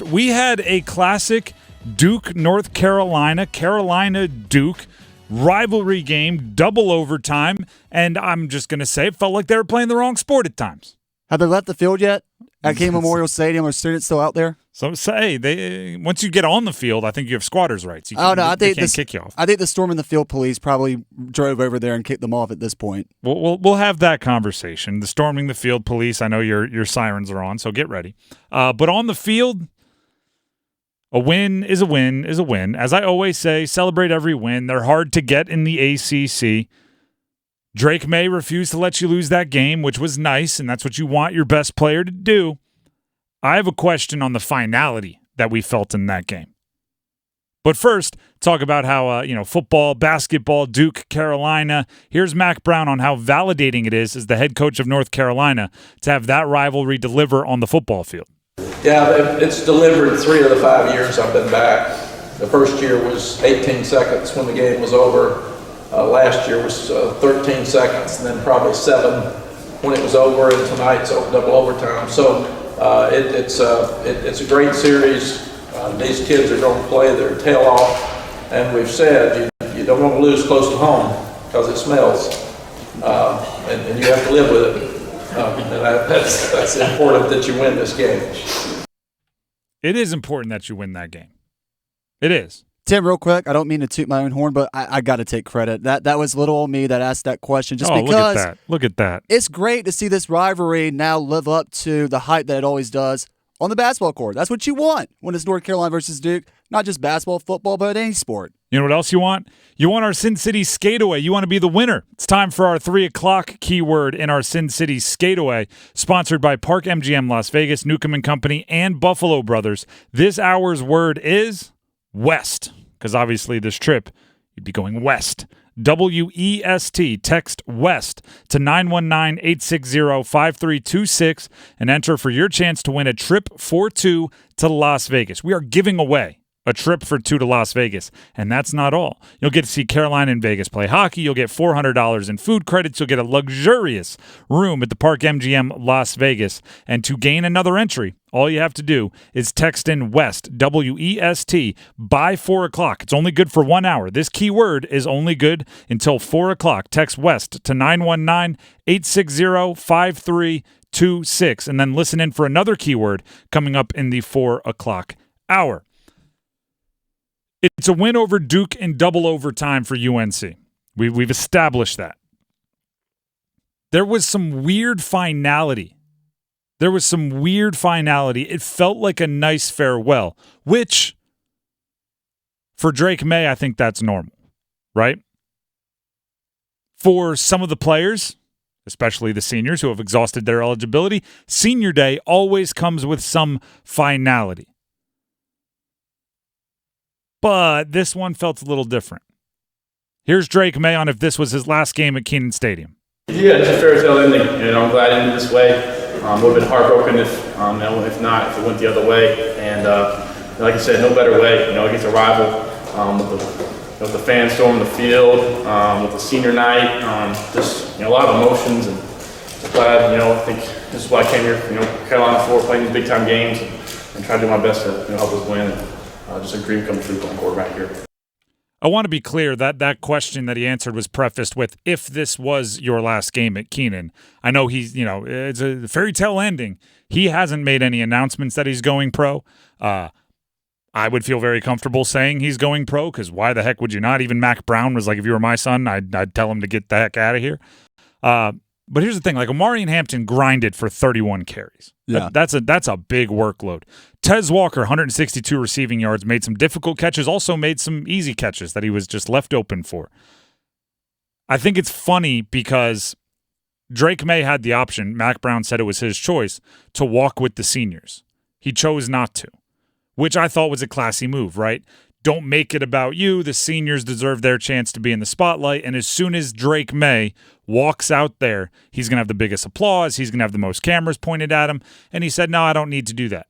we had a classic Duke, North Carolina, Carolina-Duke rivalry game, double overtime, and I'm just going to say it felt like they were playing the wrong sport at times. Have they left the field yet at King Memorial Stadium? Are students still out there? So say once you get on the field, I think you have squatters' rights. They can't kick you off. I think the storm and the field police probably drove over there and kicked them off at this point. We'll have that conversation. The storming the field police. I know your sirens are on, so get ready. But on the field, a win is a win is a win. As I always say, celebrate every win. They're hard to get in the ACC. Drake May refused to let you lose that game, which was nice, and that's what you want your best player to do. I have a question on the finality that we felt in that game. But first, talk about how football, basketball, Duke, Carolina. Here's Mack Brown on how validating it is as the head coach of North Carolina to have that rivalry deliver on the football field. Yeah, it's delivered 3 of the 5 years I've been back. The first year was 18 seconds when the game was over. Last year was 13 seconds, and then probably 7 when it was over, and tonight's double overtime. So it's a great series. These kids are going to play their tail off, and we've said you don't want to lose close to home because it smells, and you have to live with it. And that's important that you win this game. It is important that you win that game. It is. Tim, real quick, I don't mean to toot my own horn, but I got to take credit. That was little old me that asked that question just because. Look at that. It's great to see this rivalry now live up to the hype that it always does on the basketball court. That's what you want when it's North Carolina versus Duke. Not just basketball, football, but any sport. You know what else you want? You want our Sin City Skateaway. You want to be the winner. It's time for our 3 o'clock keyword in our Sin City Skateaway, sponsored by Park MGM Las Vegas, Newcomb & Company, and Buffalo Brothers. This hour's word is West, because obviously this trip, you'd be going west. W-E-S-T. Text WEST to 919-860-5326 and enter for your chance to win a trip for 2 to Las Vegas. We are giving away a trip for 2 to Las Vegas, and that's not all. You'll get to see Carolina and Vegas play hockey. You'll get $400 in food credits. You'll get a luxurious room at the Park MGM Las Vegas. And to gain another entry, all you have to do is text in WEST, W-E-S-T, by 4 o'clock. It's only good for 1 hour. This keyword is only good until 4 o'clock. Text WEST to 919-860-5326, and then listen in for another keyword coming up in the 4 o'clock hour. It's a win over Duke in double overtime for UNC. We've established that. There was some weird finality. It felt like a nice farewell, which for Drake May, I think that's normal, right? For some of the players, especially the seniors who have exhausted their eligibility, senior day always comes with some finality. But this one felt a little different. Here's Drake May on if this was his last game at Kenan Stadium. Yeah, it's a fairy tale ending. I'm glad it ended this way. Would have been heartbroken if it went the other way. And like I said, no better way. Against a rival with the fans storming the field, with the senior night, just a lot of emotions. And just glad, I think this is why I came here. Carolina for playing these big time games and try to do my best to help us win. Just a dream come true going forward right here. I want to be clear that question that he answered was prefaced with, if this was your last game at Kenan. I know he's, it's a fairy tale ending. He hasn't made any announcements that he's going pro. I would feel very comfortable saying he's going pro because why the heck would you not? Even Mack Brown was like, if you were my son, I'd tell him to get the heck out of here. But here's the thing, like Omarion Hampton grinded for 31 carries. Yeah. That's a big workload. Tez Walker, 162 receiving yards, made some difficult catches, also made some easy catches that he was just left open for. I think it's funny because Drake May had the option, Mack Brown said it was his choice, to walk with the seniors. He chose not to, which I thought was a classy move, right? Don't make it about you. The seniors deserve their chance to be in the spotlight. And as soon as Drake May walks out there, he's going to have the biggest applause. He's going to have the most cameras pointed at him. And he said, no, I don't need to do that.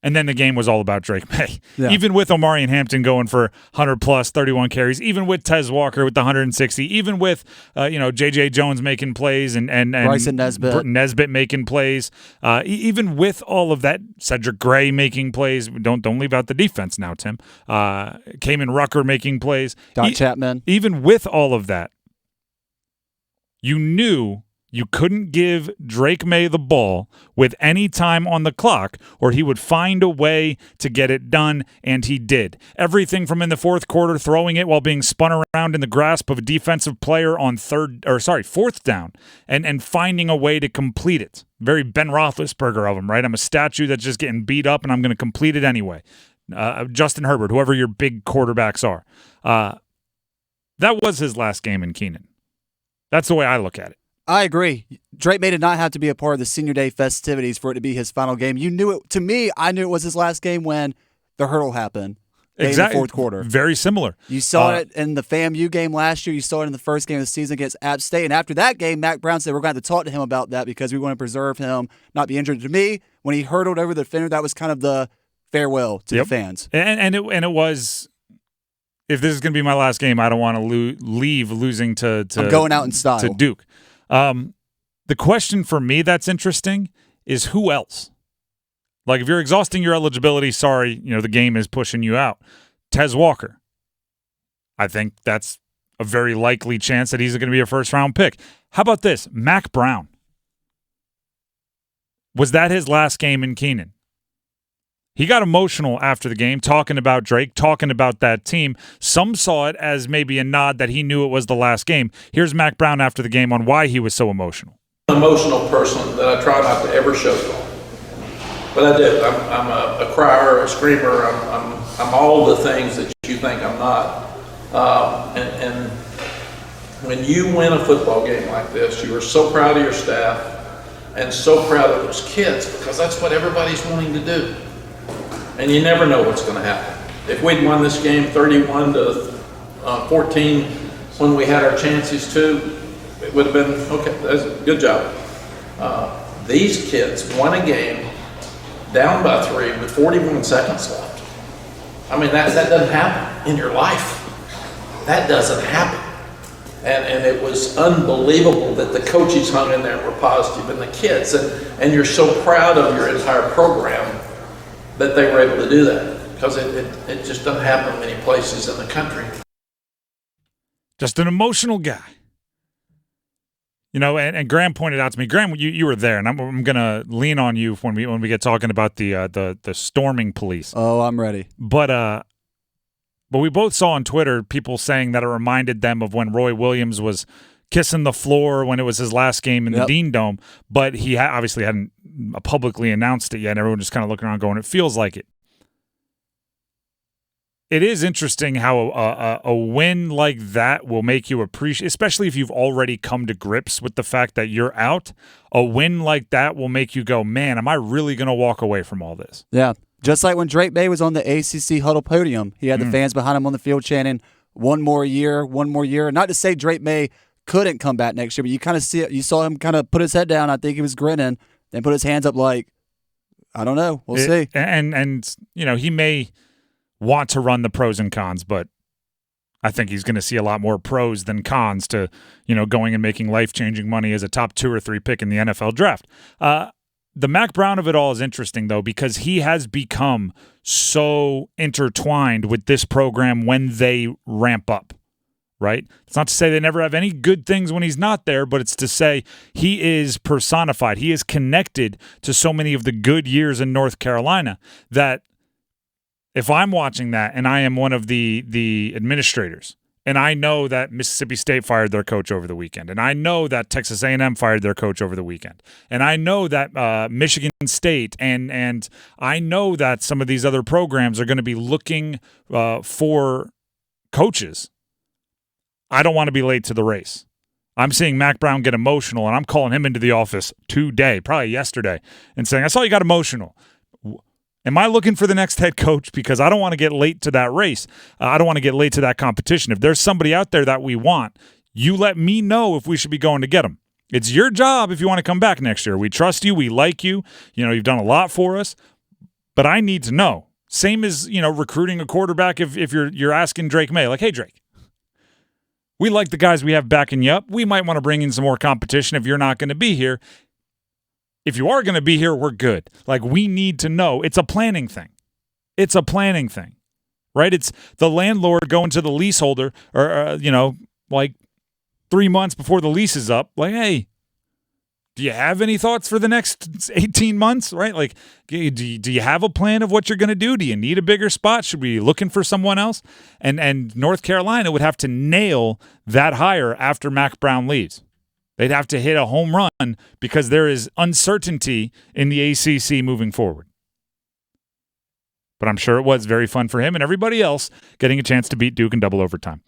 And then the game was all about Drake May. Yeah. Even with Omarion Hampton going for 100+, 31 carries, even with Tez Walker with the 160, even with J.J. Jones making plays and Bryson Nesbitt making plays, even with all of that, Cedric Gray making plays. Don't leave out the defense now, Tim. Kamen Rucker making plays. Doc Chapman. Even with all of that, you knew you couldn't give Drake May the ball with any time on the clock, or he would find a way to get it done, and he did. Everything from in the fourth quarter, throwing it while being spun around in the grasp of a defensive player on fourth down, and finding a way to complete it. Very Ben Roethlisberger of him, right? I'm a statue that's just getting beat up, and I'm going to complete it anyway. Justin Herbert, whoever your big quarterbacks are. That was his last game in Keenan. That's the way I look at it. I agree. Drake May did not have to be a part of the senior day festivities for it to be his final game. You knew it. To me, I knew it was his last game when the hurdle happened. Exactly. In the fourth quarter. Very similar. You saw it in the FAMU game last year. You saw it in the first game of the season against App State. And after that game, Mac Brown said, we're going to have to talk to him about that because we want to preserve him, not be injured. To me, when he hurdled over the defender, that was kind of the farewell to the fans. And it was, if this is going to be my last game, I don't want to leave losing to I'm going out in style. To Duke. The question for me that's interesting is who else? Like if you're exhausting your eligibility, sorry, the game is pushing you out. Tez Walker. I think that's a very likely chance that he's going to be a first-round pick. How about this? Mac Brown. Was that his last game in Keenan? He got emotional after the game, talking about Drake, talking about that team. Some saw it as maybe a nod that he knew it was the last game. Here's Mac Brown after the game on why he was so emotional. I'm an emotional person that I try not to ever show you. But I do. I'm a crier, a screamer. I'm all the things that you think I'm not. And when you win a football game like this, you are so proud of your staff and so proud of those kids because that's what everybody's wanting to do. And you never know what's going to happen. If we'd won this game 31-14 when we had our chances too, it would have been, okay, that's a good job. These kids won a game down by 3 with 41 seconds left. I mean, that doesn't happen in your life. That doesn't happen. And it was unbelievable that the coaches hung in there and were positive, and the kids. And you're so proud of your entire program that they were able to do that because it just doesn't happen many places in the country. Just an emotional guy. And Graham pointed out to me, Graham, you were there, and I'm going to lean on you when we get talking about the storming police. Oh, I'm ready. But we both saw on Twitter people saying that it reminded them of when Roy Williams was kissing the floor when it was his last game in the Dean Dome, but he obviously hadn't publicly announced it yet. Everyone just kind of looking around going, it feels like it. It is interesting how a win like that will make you appreciate, especially if you've already come to grips with the fact that you're out. A win like that will make you go, man, am I really going to walk away from all this? Yeah. Just like when Drake May was on the ACC huddle podium, he had the fans behind him on the field chanting, one more year. Not to say Drake May couldn't come back next year, but you saw him kind of put his head down. I think he was grinning, then put his hands up like, I don't know. We'll see. And he may want to run the pros and cons, but I think he's going to see a lot more pros than cons to, going and making life-changing money as a top 2 or 3 pick in the NFL draft. The Mac Brown of it all is interesting, though, because he has become so intertwined with this program when they ramp up, right? It's not to say they never have any good things when he's not there, but it's to say he is personified. He is connected to so many of the good years in North Carolina that if I'm watching that and I am one of the administrators, and I know that Mississippi State fired their coach over the weekend, and I know that Texas A&M fired their coach over the weekend, and I know that Michigan State and I know that some of these other programs are going to be looking for coaches. I don't want to be late to the race. I'm seeing Mac Brown get emotional, and I'm calling him into the office today, probably yesterday, and saying, I saw you got emotional. Am I looking for the next head coach? Because I don't want to get late to that race. I don't want to get late to that competition. If there's somebody out there that we want, you let me know if we should be going to get them. It's your job if you want to come back next year. We trust you. We like you. You've done a lot for us. But I need to know. Same as, recruiting a quarterback if you're asking Drake May, like, hey, Drake, we like the guys we have backing you up. We might want to bring in some more competition if you're not going to be here. If you are going to be here, we're good. Like, we need to know. It's a planning thing. It's a planning thing, right? It's the landlord going to the leaseholder or, like 3 months before the lease is up. Like, hey, do you have any thoughts for the next 18 months, right? Like, do you have a plan of what you're going to do? Do you need a bigger spot? Should we be looking for someone else? And North Carolina would have to nail that hire after Mac Brown leaves. They'd have to hit a home run because there is uncertainty in the ACC moving forward. But I'm sure it was very fun for him and everybody else getting a chance to beat Duke in double overtime.